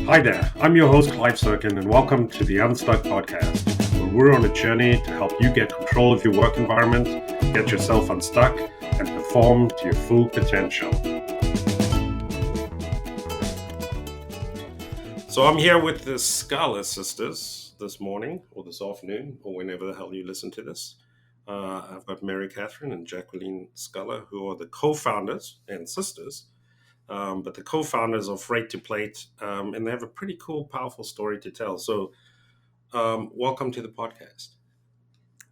Hi there, I'm your host Clive Serkin, and welcome to the Unstuck podcast, where we're on a journey to help you get control of your work environment, get yourself unstuck, and perform to your full potential. So I'm here with the Scala sisters this morning, or this afternoon, or whenever the hell you listen to this. I've got Mary, Kathryn, and Jacqueline Scala, who are the co-founders and sisters, but the co-founders of Freight to Plate, and they have a pretty cool, powerful story to tell. So welcome to the podcast.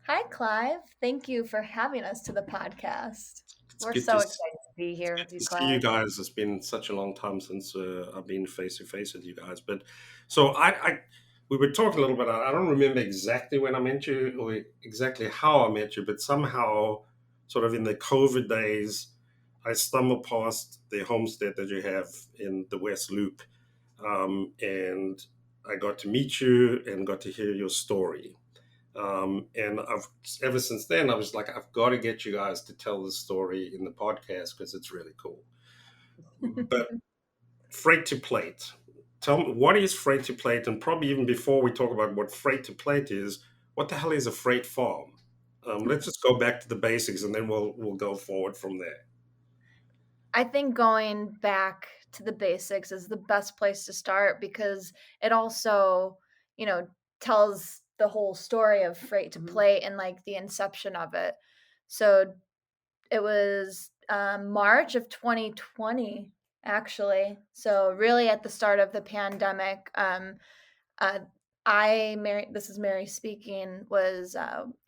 Hi, Clive. Thank you for having us to the podcast. We're so excited to be here with you, See Clive. you guys. It's been such a long time since I've been face to face with you guys. But so we were talking a little bit. I don't remember exactly when I met you or exactly how I met you, but somehow, sort of in the COVID days, I stumbled past the homestead that you have in the West Loop, and I got to meet you and got to hear your story. And I've ever since then, I was like, I've got to get you guys to tell this story in the podcast because it's really cool. But Freight to Plate, tell me, what is Freight to Plate? And probably even before we talk about what Freight to Plate is, what the hell is a freight farm? Let's just go back to the basics, and then we'll go forward from there. I think going back to the basics is the best place to start because it also, tells the whole story of Freight to Plate and like the inception of it. So it was March of 2020, actually. So really at the start of the pandemic, this is Mary speaking, was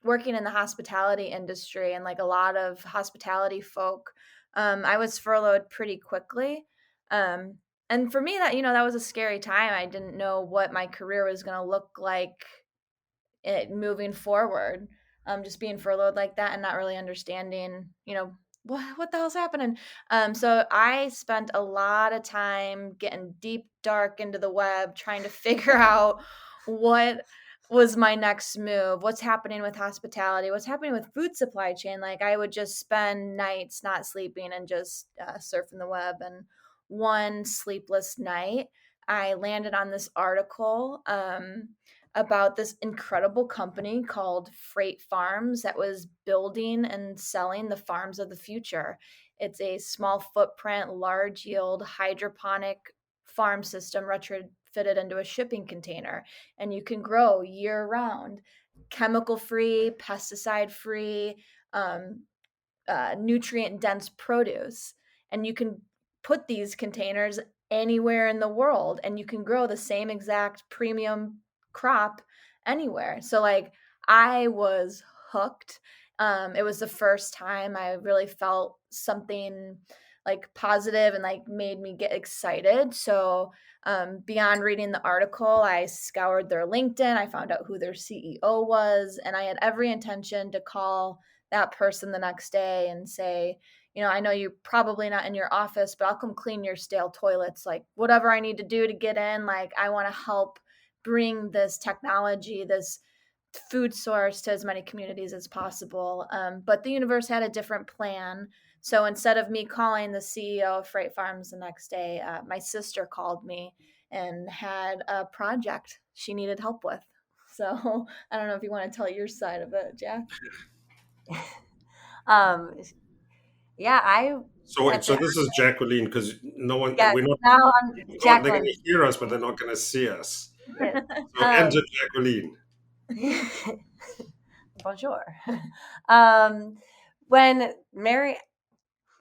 working in the hospitality industry, and like a lot of hospitality folk, I was furloughed pretty quickly. And for me, that was a scary time. I didn't know what my career was going to look like moving forward. Just being furloughed like that and not really understanding, what the hell's happening. So I spent a lot of time getting deep, dark into the web, trying to figure out what was my next move, what's happening with hospitality, what's happening with food supply chain. Like I would just spend nights not sleeping and just surfing the web. And one sleepless night, I landed on this article about this incredible company called Freight Farms that was building and selling the farms of the future. It's a small footprint, large yield hydroponic farm system retrofitted into a shipping container, and you can grow year round, chemical free, pesticide free, nutrient dense produce. And you can put these containers anywhere in the world and you can grow the same exact premium crop anywhere. So like I was hooked. It was the first time I really felt something like positive and like made me get excited. So beyond reading the article, I scoured their LinkedIn. I found out who their CEO was, and I had every intention to call that person the next day and say, I know you're probably not in your office, but I'll come clean your stale toilets. Like whatever I need to do to get in, like I want to help bring this technology, this food source to as many communities as possible. But the universe had a different plan. So instead of me calling the CEO of Freight Farms the next day, my sister called me and had a project she needed help with. So I don't know if you want to tell your side of it, Jack. So this is Jacqueline, because no one, Yes, we're not. now I'm They're Jacqueline. going to hear us, but they're not going to see us. So enter Jacqueline. Bonjour. When Mary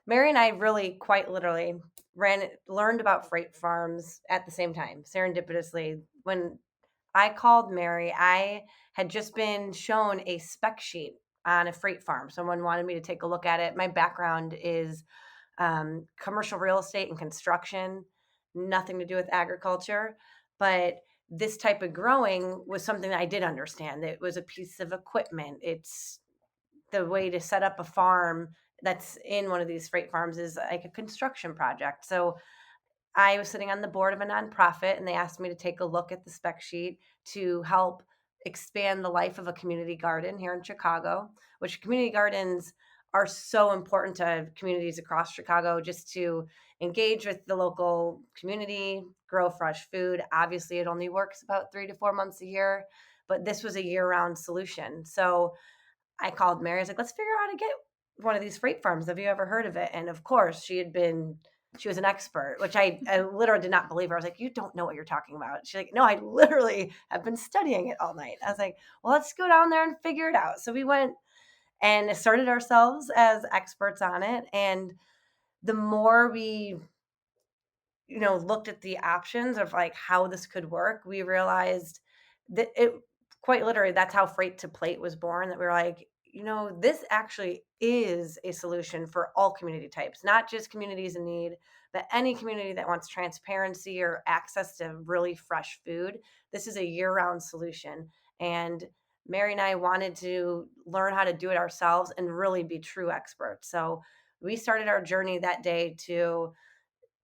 and I really quite literally learned about freight farms at the same time, serendipitously. When I called Mary, I had just been shown a spec sheet on a freight farm. Someone wanted me to take a look at it. My background is commercial real estate and construction, nothing to do with agriculture, but this type of growing was something that I did understand. It was a piece of equipment. It's the way to set up a farm that's in one of these freight farms is like a construction project. So I was sitting on the board of a nonprofit, and they asked me to take a look at the spec sheet to help expand the life of a community garden here in Chicago, which community gardens are so important to communities across Chicago, just to engage with the local community, grow fresh food. Obviously, it only works about 3 to 4 months a year, but this was a year-round solution. So I called Mary. I was like, let's figure out how to get one of these freight farms. Have you ever heard of it? And of course, she was an expert, which I literally did not believe her. I was like, you don't know what you're talking about. She's like, no, I literally have been studying it all night. I was like, well, let's go down there and figure it out. So we went and asserted ourselves as experts on it. And the more we, looked at the options of like how this could work, we realized that it quite literally, that's how Freight to Plate was born. That we were like, this actually is a solution for all community types, not just communities in need, but any community that wants transparency or access to really fresh food. This is a year-round solution. And Mary and I wanted to learn how to do it ourselves and really be true experts. So we started our journey that day to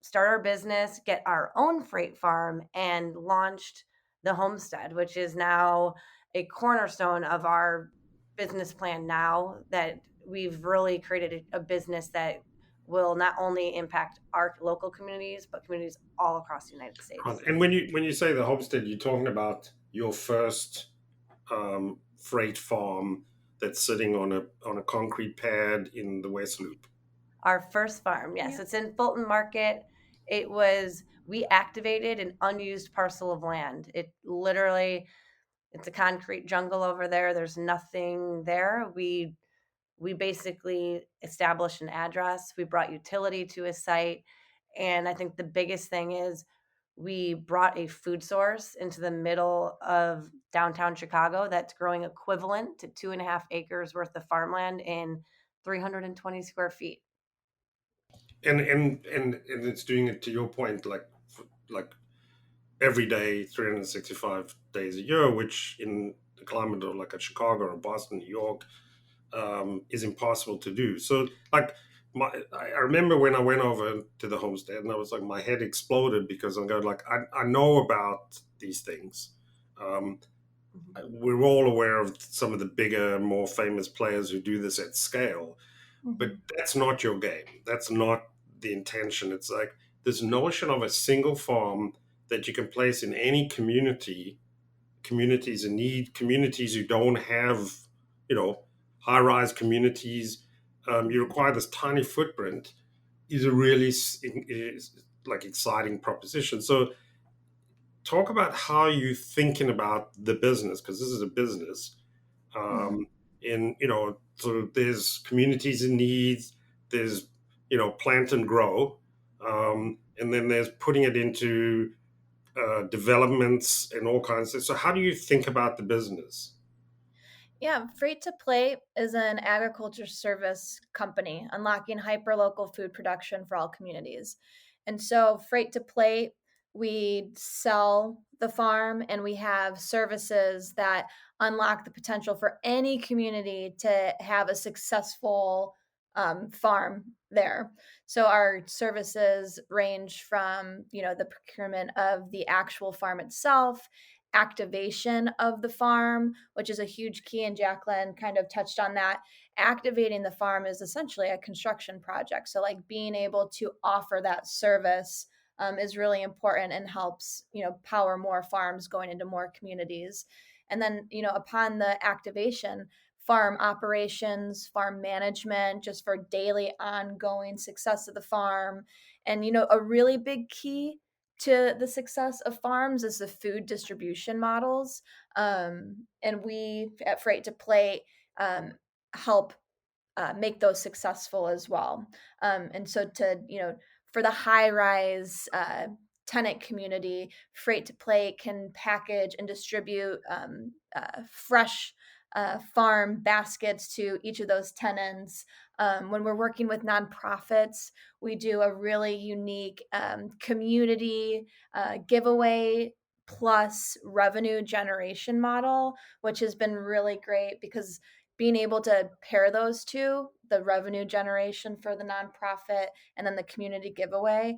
start our business, get our own freight farm, and launched the Homestead, which is now a cornerstone of our business plan now, that we've really created a business that will not only impact our local communities, but communities all across the United States. And when you say the homestead, you're talking about your first freight farm that's sitting on a concrete pad in the West Loop. Our first farm, yes, it's in Fulton Market. We activated an unused parcel of land. It's a concrete jungle over there. There's nothing there. We basically established an address. We brought utility to a site. And I think the biggest thing is we brought a food source into the middle of downtown Chicago that's growing equivalent to 2.5 acres worth of farmland in 320 square feet. And it's doing it, to your point, like every day, 365 days a year, which in the climate of like a Chicago or Boston, New York, is impossible to do. So like I remember when I went over to the homestead, and I was like, my head exploded, because I'm going like, I know about these things. Um, we're all aware of some of the bigger, more famous players who do this at scale, but that's not your game. That's not the intention. It's like this notion of a single farm that you can place in any community, communities in need, communities who don't have, high-rise communities. You require this tiny footprint is a really like exciting proposition. So talk about how you're thinking about the business, because this is a business. In so there's communities in needs, there's plant and grow, and then there's putting it into developments and all kinds of. So how do you think about the business? Yeah, Freight to Plate is an agriculture service company unlocking hyperlocal food production for all communities. And so, Freight to Plate, we sell the farm and we have services that unlock the potential for any community to have a successful farm there. So, our services range from, the procurement of the actual farm itself, activation of the farm, which is a huge key, and Jacqueline kind of touched on that. Activating the farm is essentially a construction project. So, like, being able to offer that service is really important and helps, power more farms going into more communities. And then, upon the activation, farm operations, farm management, just for daily ongoing success of the farm. And, a really big key to the success of farms is the food distribution models. And we at Freight to Plate help make those successful as well. And so for the high rise tenant community, Freight to Plate can package and distribute fresh farm baskets to each of those tenants. When we're working with nonprofits, we do a really unique community giveaway plus revenue generation model, which has been really great because being able to pair those two, the revenue generation for the nonprofit and then the community giveaway,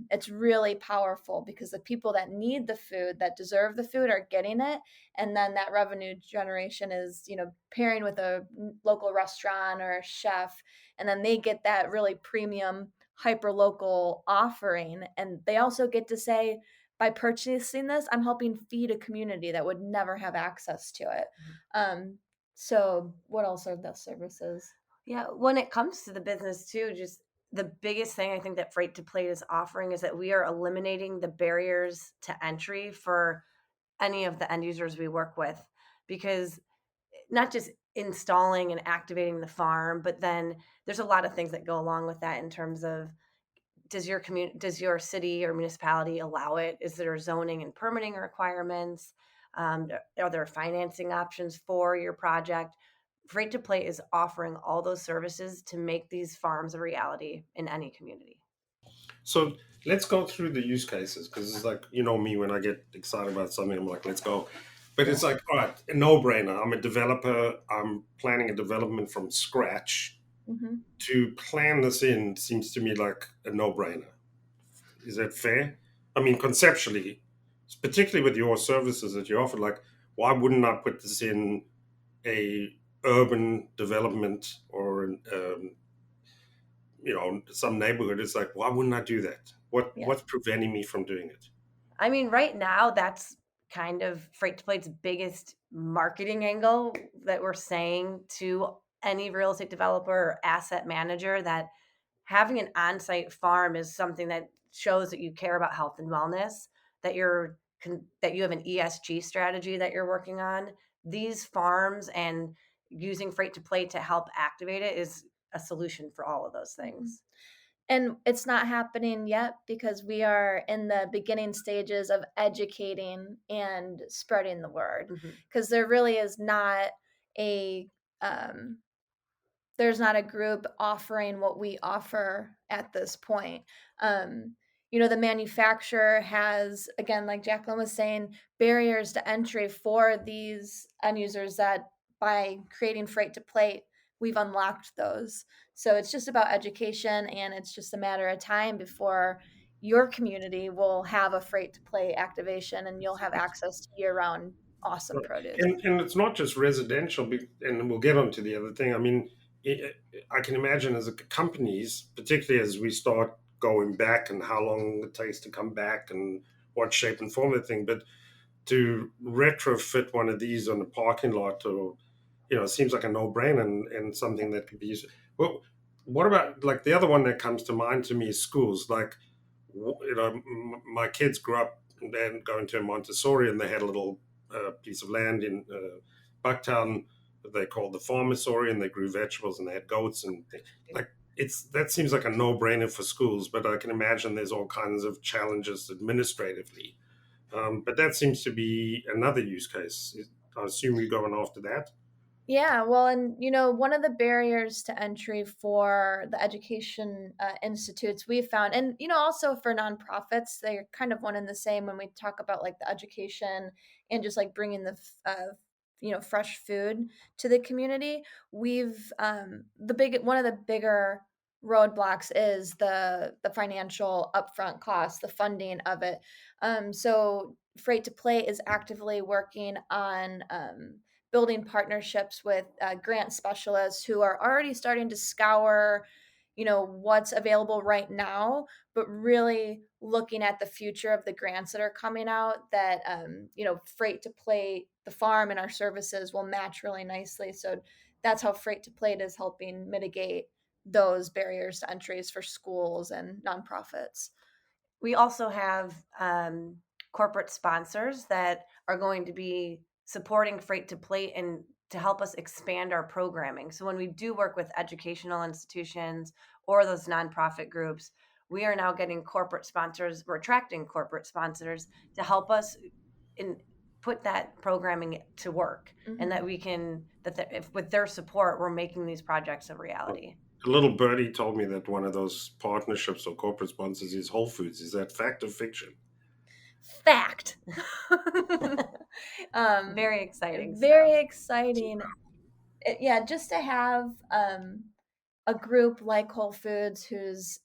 it's really powerful because the people that need the food, that deserve the food, are getting it. And then that revenue generation is, pairing with a local restaurant or a chef, and then they get that really premium hyper local offering. And they also get to say, by purchasing this, I'm helping feed a community that would never have access to it. So what else are the services? Yeah, when it comes to the business too, just the biggest thing I think that Freight to Plate is offering is that we are eliminating the barriers to entry for any of the end users we work with, because not just installing and activating the farm, but then there's a lot of things that go along with that in terms of, does your city or municipality allow it? Is there zoning and permitting requirements? Are there financing options for your project? Freight to Plate is offering all those services to make these farms a reality in any community. So let's go through the use cases, because it's like, me, when I get excited about something, I'm like, let's go. But it's like, all right, a no-brainer. I'm a developer. I'm planning a development from scratch. Mm-hmm. To plan this in seems to me like a no-brainer. Is that fair? I mean, conceptually, particularly with your services that you offer, like, why wouldn't I put this in a urban development or some neighborhood? It's like, why wouldn't I do that? What's preventing me from doing it? I mean, right now, that's kind of Freight to Plate's biggest marketing angle, that we're saying to any real estate developer or asset manager that having an on-site farm is something that shows that you care about health and wellness, that that you have an ESG strategy that you're working on. These farms and using Freight to Plate to help activate it is a solution for all of those things. And it's not happening yet because we are in the beginning stages of educating and spreading the word. Because there really is not there's not a group offering what we offer at this point. The manufacturer has, again, like Jacqueline was saying, barriers to entry for these end users that by creating Freight to Plate, we've unlocked those. So it's just about education, and it's just a matter of time before your community will have a Freight to Plate activation and you'll have access to year-round awesome produce. And it's not just residential, and we'll get onto the other thing. I mean, I can imagine as companies, particularly as we start going back and how long it takes to come back and what shape and form of the thing, but to retrofit one of these on a parking lot, or seems like a no-brainer, and something that could be used. Well, what about, like, the other one that comes to mind to me is schools. Like, my kids grew up then going to a Montessori, and they had a little piece of land in Bucktown that they called the Farmasori, and they grew vegetables and they had goats, and that seems like a no-brainer for schools. But I can imagine there's all kinds of challenges administratively. But that seems to be another use case. I assume you're going after that. Yeah, well, and one of the barriers to entry for the education institutes we've found, and also for nonprofits, they're kind of one and the same when we talk about like the education and just like bringing the fresh food to the community. We've one of the bigger roadblocks is the financial upfront cost, the funding of it. So Freight to Plate is actively working on building partnerships with grant specialists who are already starting to scour what's available right now, but really looking at the future of the grants that are coming out, that Freight to Plate, the farm, and our services will match really nicely. So that's how Freight to Plate is helping mitigate those barriers to entries for schools and nonprofits. We also have corporate sponsors that are going to be supporting Freight to Plate and to help us expand our programming. So when we do work with educational institutions or those nonprofit groups, we are now getting corporate sponsors. We're attracting corporate sponsors to help us put that programming to work, and that we can, if with their support, we're making these projects a reality. A little birdie told me that one of those partnerships or corporate sponsors is Whole Foods. Is that fact or fiction? Fact. Very exciting. Very exciting. yeah, just to have a group like Whole Foods whose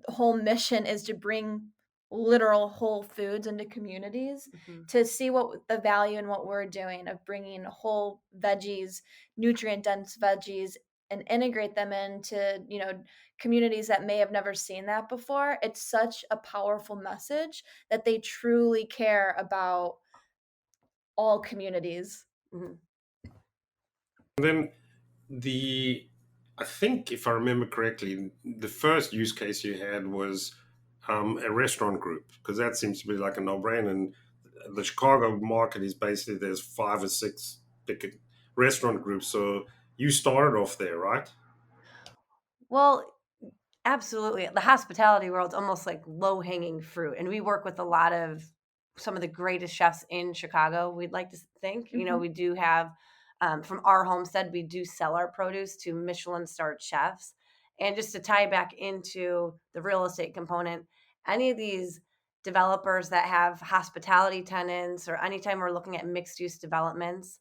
whole mission is to bring literal whole foods into communities, to see what the value in what we're doing of bringing whole veggies, nutrient dense veggies, and integrate them into, communities that may have never seen that before. It's such a powerful message that they truly care about all communities. Mhm. Then the I think if I remember correctly, the first use case you had was a restaurant group, because that seems to be like a no-brainer. And the Chicago market is basically there's 5 or 6 big restaurant groups. So you started off there, right? Well, absolutely. The hospitality world's almost like low-hanging fruit, and we work with a lot of some of the greatest chefs in Chicago, we'd like to think. We do have, from our homestead, we do sell our produce to Michelin-starred chefs. And just to tie back into the real estate component, any of these developers that have hospitality tenants, or anytime we're looking at mixed-use developments,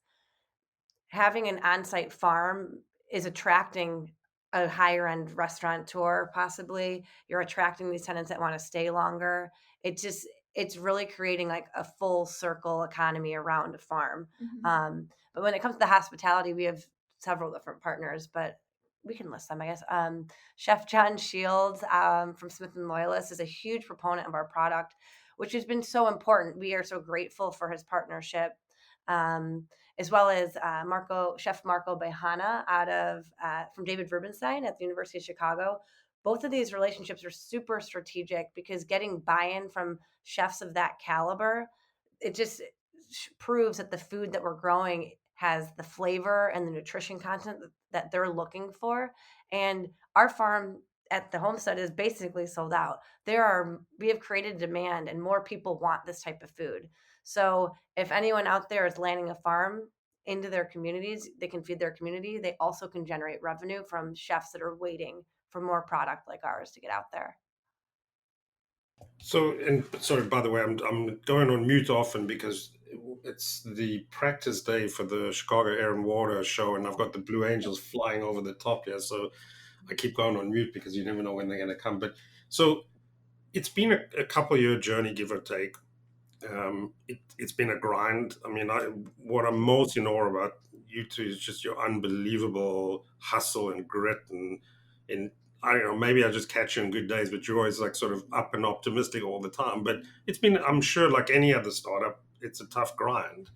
having an on-site farm is attracting a higher end restaurateur. Possibly you're attracting these tenants that want to stay longer. It's really creating like a full circle economy around a farm. But when it comes to the hospitality, we have several different partners, but we can list them, I guess. Chef John Shields, from Smith and Loyalist, is a huge proponent of our product, which has been so important. We are so grateful for his partnership. As well as Chef Marco Behana out of from David Rubenstein at the University of Chicago. Both of these relationships are super strategic, because getting buy-in from chefs of that caliber, it just proves that the food that we're growing has the flavor and the nutrition content that they're looking for. And our farm at the homestead is basically sold out. We have created demand, and more people want this type of food. So if anyone out there is landing a farm into their communities, they can feed their community. They also can generate revenue from chefs that are waiting for more product like ours to get out there. So, and sorry, by the way, I'm going on mute often because it's the practice day for the Chicago Air and Water show, and I've got the Blue Angels flying over the top here. So I keep going on mute because you never know when they're going to come. But so it's been a couple year journey, give or take. It's been a grind. I mean, what I'm most in awe about you two is just your unbelievable hustle and grit, and I don't know, maybe I just catch you on good days, but you're always like sort of up and optimistic all the time. But it's been, I'm sure, like any other startup, it's a tough grind.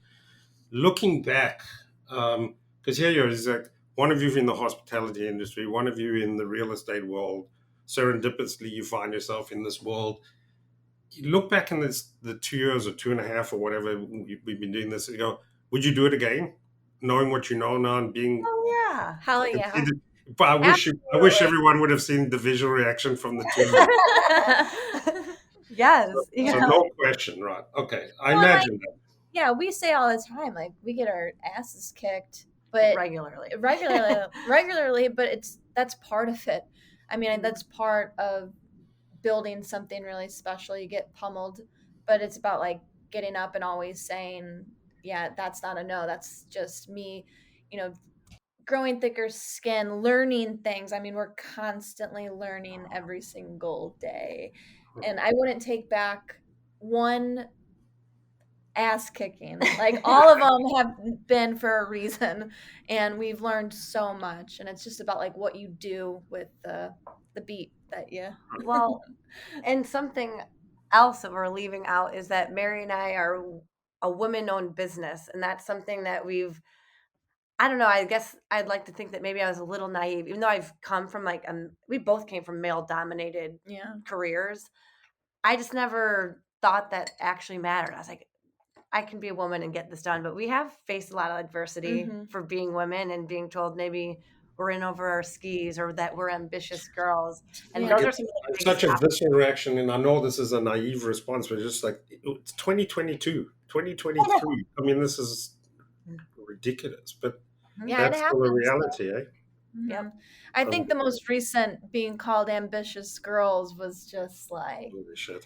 Looking back, because here you're, is like one of you in the hospitality industry, one of you in the real estate world. Serendipitously, you find yourself in this world. You look back in the 2 years or 2.5 or whatever we've been doing this, and you go, would you do it again, knowing what you know now and being? Oh yeah. Hell yeah. But I wish Absolutely. everyone would have seen the visual reaction from the two of you. Yes. So no question, right? Okay, I Well, imagine that. Yeah, we say all the time, like, we get our asses kicked, but regularly. regularly, but that's part of it. I mean, Mhm. that's part of building something really special. You get pummeled, but it's about like getting up and always saying, yeah, that's not a no. That's just me, you know, growing thicker skin, learning things. I mean, we're constantly learning every single day. And I wouldn't take back one ass kicking. Like, all of them have been for a reason, and we've learned so much. And it's just about like what you do with the beat that you. Well, and something else that we're leaving out is that Mary and I are a women-owned business, and that's something that I don't know, I guess I'd like to think that maybe I was a little naive, even though I've come from like we both came from male-dominated Yeah. careers. I just never thought that actually mattered. I was like, I can be a woman and get this done. But we have faced a lot of adversity for being women, and being told maybe we're in over our skis, or that we're ambitious girls. And Yeah. those are some of the biggest Such a visceral reaction, and I know this is a naive response, but just like it's 2022, 2023. I mean, this is ridiculous, but Yeah, it that's still a happens. reality, eh? Yep. I Um, think the most recent being called ambitious girls was just like, Holy shit.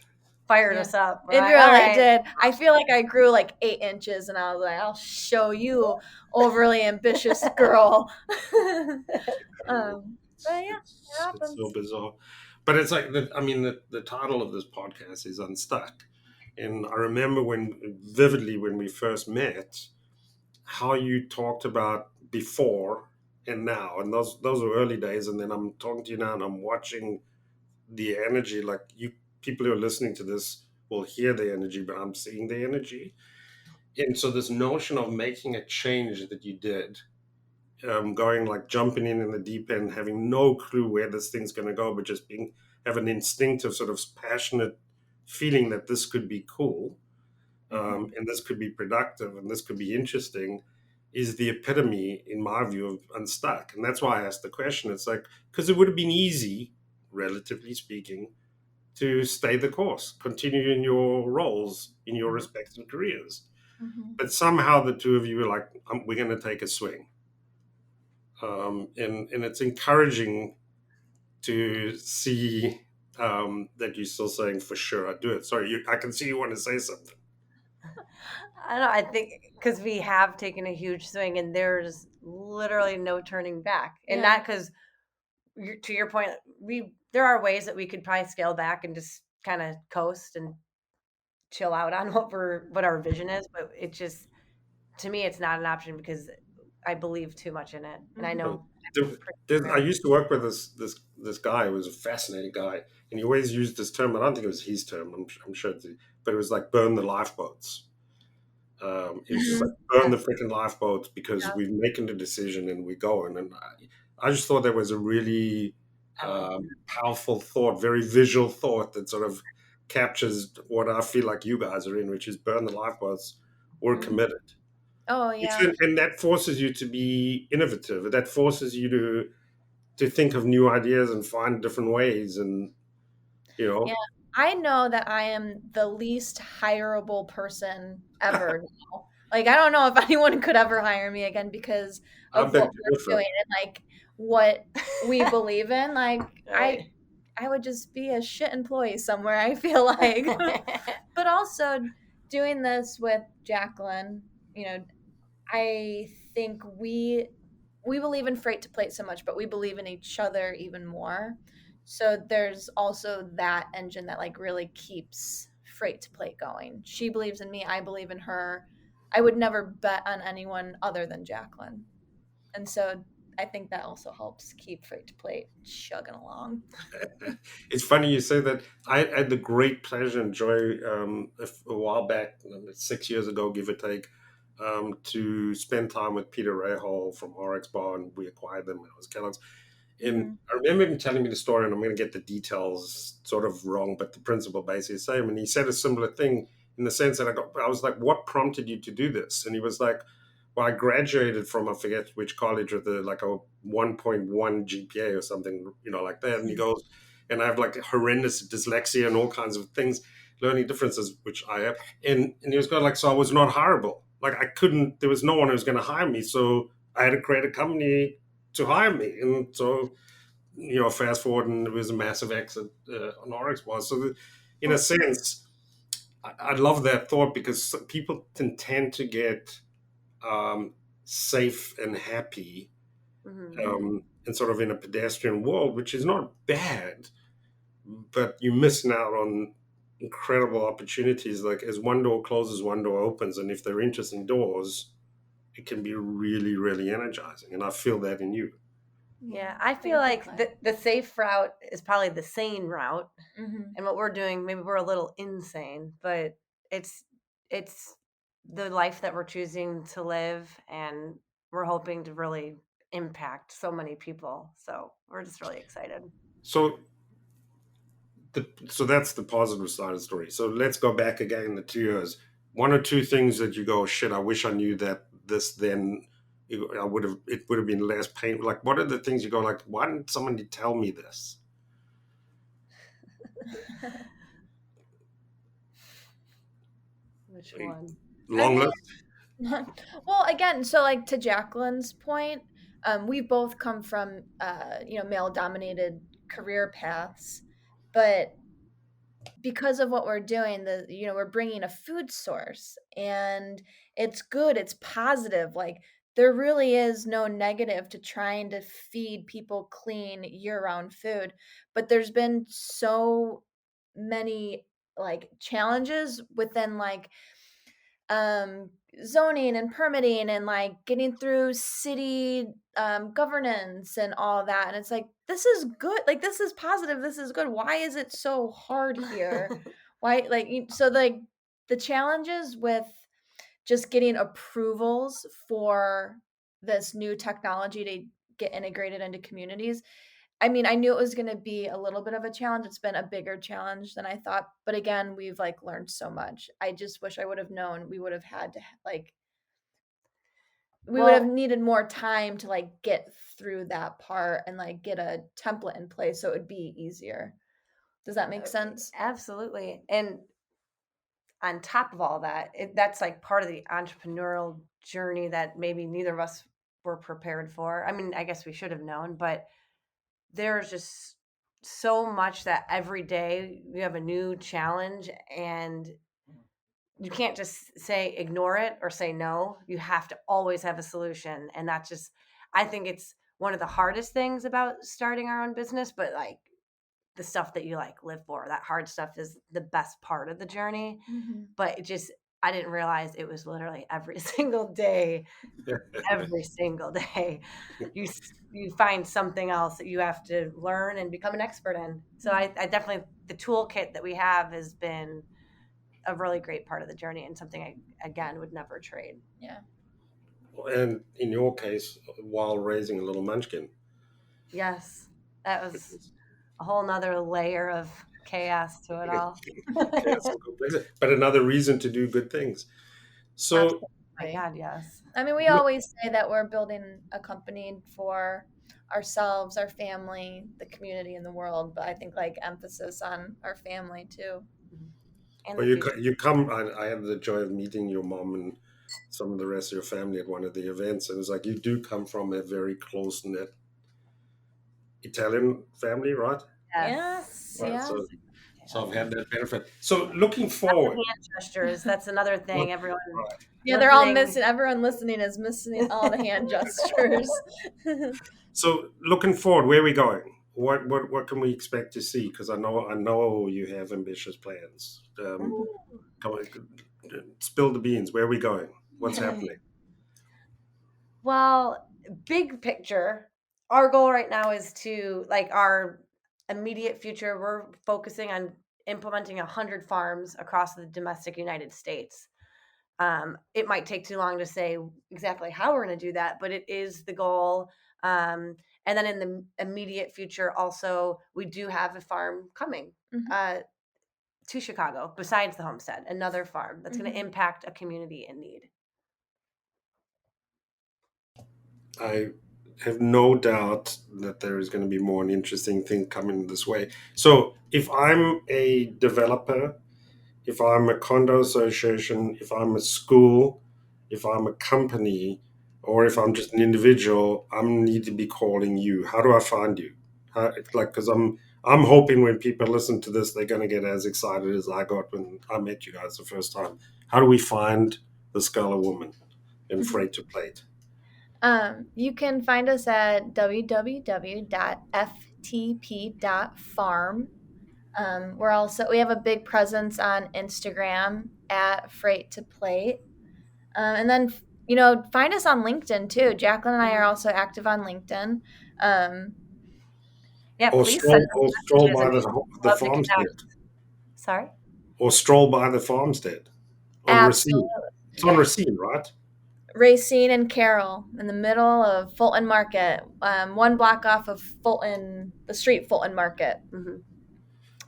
fired Yeah. us up. It We're like, really all right. did. I feel like I grew like 8 inches, and I was like, I'll show you, overly ambitious girl. But yeah, it It's so happens. bizarre. But it's like I mean, the title of this podcast is Unstuck, and I remember vividly when we first met, how you talked about before and now, and those were early days. And then I'm talking to you now, and I'm watching the energy. Like you, people who are listening to this will hear the energy, but I'm seeing the energy. And so this notion of making a change that you did, going like jumping in the deep end, having no clue where this thing's going to go, but just have an instinctive sort of passionate feeling that this could be cool, and this could be productive, and this could be interesting, is the epitome, in my view, of Unstuck. And that's why I asked the question. It's like, because it would have been easy, relatively speaking, to stay the course, continue in your roles in your respective careers. Mm-hmm. But somehow the two of you were like, we're going to take a swing. And it's encouraging to see that you're still saying, for sure, I do it. Sorry, I can see you want to say something. I don't know. I think because we have taken a huge swing and there's literally no turning back. And Yeah. not because, to your point, there are ways that we could probably scale back and just kind of coast and chill out on what our vision is. But it just, to me, it's not an option because I believe too much in it. And I know I used to work with this guy who was a fascinating guy, and he always used this term. I don't think it was his term. I'm sure, but it was like burn the lifeboats. It was just like burn the freaking lifeboats because Yeah. we're making the decision and we're going. And I just thought that was a really powerful thought, very visual thought that sort of captures what I feel like you guys are in, which is burn the lifeboats. We're committed. Oh yeah. And that forces you to be innovative. That forces you to think of new ideas and find different ways. And Yeah. I know that I am the least hireable person ever now. Like, I don't know if anyone could ever hire me again because I of beg what to we're differ. doing and like what we believe in. Like, Right. I would just be a shit employee somewhere, I feel like. But also doing this with Jacqueline, you know, I think we believe in freight to plate so much, but we believe in each other even more. So there's also that engine that like really keeps freight to plate going. She believes in me, I believe in her. I would never bet on anyone other than Jacqueline. And so I think that also helps keep freight to plate chugging along. It's funny you say that. I had the great pleasure and joy a while back, 6 years ago, give or take, to spend time with Peter Rahal from RX Bar, and we acquired them when I was Kellogg's. And Mm-hmm. I remember him telling me the story, and I'm going to get the details sort of wrong, but the principle basically is the same. And he said a similar thing in the sense that I was like, "What prompted you to do this?" And he was like, "Well, I graduated from, I forget which college, with like a 1.1 GPA or something, like that." And he goes, "And I have like horrendous dyslexia and all kinds of things, learning differences, which I have." And he was going like, "So I was not hireable. Like I couldn't. There was no one who was going to hire me, so I had to create a company to hire me." And so, fast forward, and it was a massive exit on RX Bar. So, in a sense, I love that thought because people can tend to get safe and happy, and sort of in a pedestrian world, which is not bad, but you're missing out on incredible opportunities. Like as one door closes, one door opens, and if they're interesting doors, it can be really, really energizing. And I feel that in you. Yeah, I feel like the safe route is probably the sane route. Mm-hmm. And what we're doing, maybe we're a little insane, but it's it's the life that we're choosing to live, and we're hoping to really impact so many people. So we're just really excited. So so that's the positive side of the story. So let's go back again the 2 years. One or two things that you go, shit, I wish I knew that this then. It would have been less pain. Like, what are the things you go like? Why didn't somebody tell me this? Which one? I Long mean, list. well, again, so like to Jacqueline's point, we both come from male dominated career paths, but because of what we're doing, we're bringing a food source, and it's good, it's positive. Like, there really is no negative to trying to feed people clean year-round food, but there's been so many like challenges within like zoning and permitting and like getting through city governance and all that, and it's like, this is good, like this is positive, this is good, why is it so hard here? Why, like, so like the challenges with just getting approvals for this new technology to get integrated into communities, I mean, I knew it was going to be a little bit of a challenge. It's been a bigger challenge than I thought. But again, we've like learned so much. I just wish I would have known we would have had to like, we would have needed more time to like get through that part and like get a template in place so it would be easier. Does that make sense? Absolutely. And on top of all that, that's like part of the entrepreneurial journey that maybe neither of us were prepared for. I mean, I guess we should have known, but there's just so much that every day you have a new challenge, and you can't just say ignore it or say no. You have to always have a solution. And that's just, I think it's one of the hardest things about starting our own business, but like the stuff that you like live for, that hard stuff is the best part of the journey. But it just, I didn't realize it was literally every single day. Every single day you find something else that you have to learn and become an expert in. So I definitely, the toolkit that we have has been a really great part of the journey, and something I, again, would never trade. Yeah. And in your case, while raising a little munchkin. Yes, that was a whole nother layer of chaos to it all. But another reason to do good things. So, absolutely. My God, yes. I mean, we always say that we're building a company for ourselves, our family, the community, and the world. But I think like emphasis on our family too. And well, you come. I had the joy of meeting your mom and some of the rest of your family at one of the events, and it's like you do come from a very close knit Italian family, right? Yes. Right. Yeah. So I've had that benefit. So looking forward, hand gestures. That's another thing. Everyone. Right. Yeah, they're all missing. Everyone listening is missing all the hand gestures. So looking forward, where are we going? What can we expect to see? Because I know you have ambitious plans. Come on, spill the beans. Where are we going? What's happening? Well, big picture, our goal right now is to, like, our immediate future, we're focusing on implementing 100 farms across the domestic United States. It might take too long to say exactly how we're going to do that, but it is the goal. And then in the immediate future, also, we do have a farm coming to Chicago, besides the Homestead, another farm that's going to impact a community in need. I have no doubt that there is going to be more interesting thing coming this way. So if I'm a developer, if I'm a condo association, if I'm a school, if I'm a company, or if I'm just an individual, I need to be calling you. How do I find you? Because I'm hoping when people listen to this, they're going to get as excited as I got when I met you guys the first time. How do we find the Scala woman in Freight to Plate? You can find us at www.ftp.farm. We have a big presence on Instagram at Freight to Plate. And then, find us on LinkedIn too. Jacqueline and I are also active on LinkedIn. Please stroll by the farmstead. Sorry? Or stroll by the farmstead. Absolutely. It's on Racine, right? Racine and Carroll, in the middle of Fulton Market, one block off of Fulton, the street Fulton Market.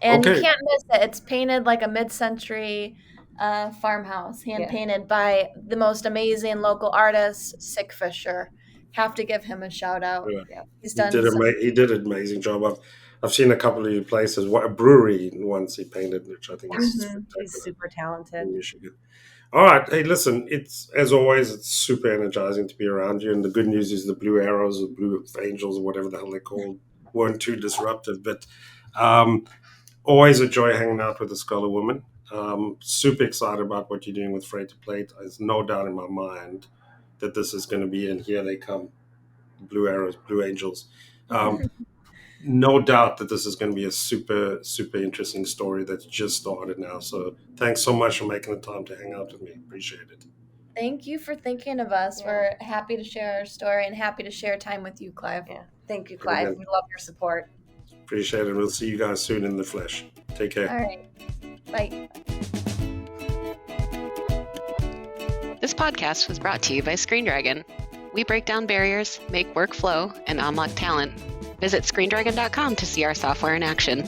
And you can't miss it. It's painted like a mid-century farmhouse, hand-painted by the most amazing local artist, Sick Fisher. Have to give him a shout out. Yeah. He did an amazing job. I've seen a couple of your places. What a brewery once he painted, which I think is he's super talented. In Michigan. All right. Hey, listen, it's as always, it's super energizing to be around you. And the good news is the Blue Arrows or Blue Angels or whatever the hell they're called weren't too disruptive. But Always a joy hanging out with the Scala woman. Super excited about what you're doing with Freight to Plate. There's no doubt in my mind that this is going to be, and here they come, Blue Arrows, Blue Angels. No doubt that this is going to be a super, super interesting story that's just started now. So thanks so much for making the time to hang out with me. Appreciate it. Thank you for thinking of us. Yeah. We're happy to share our story and happy to share time with you, Clive. Yeah. Thank you, Clive. We love your support. Appreciate it. We'll see you guys soon in the flesh. Take care. All right. Bye. This podcast was brought to you by Screen Dragon. We break down barriers, make work flow, and unlock talent. Visit screendragon.com to see our software in action.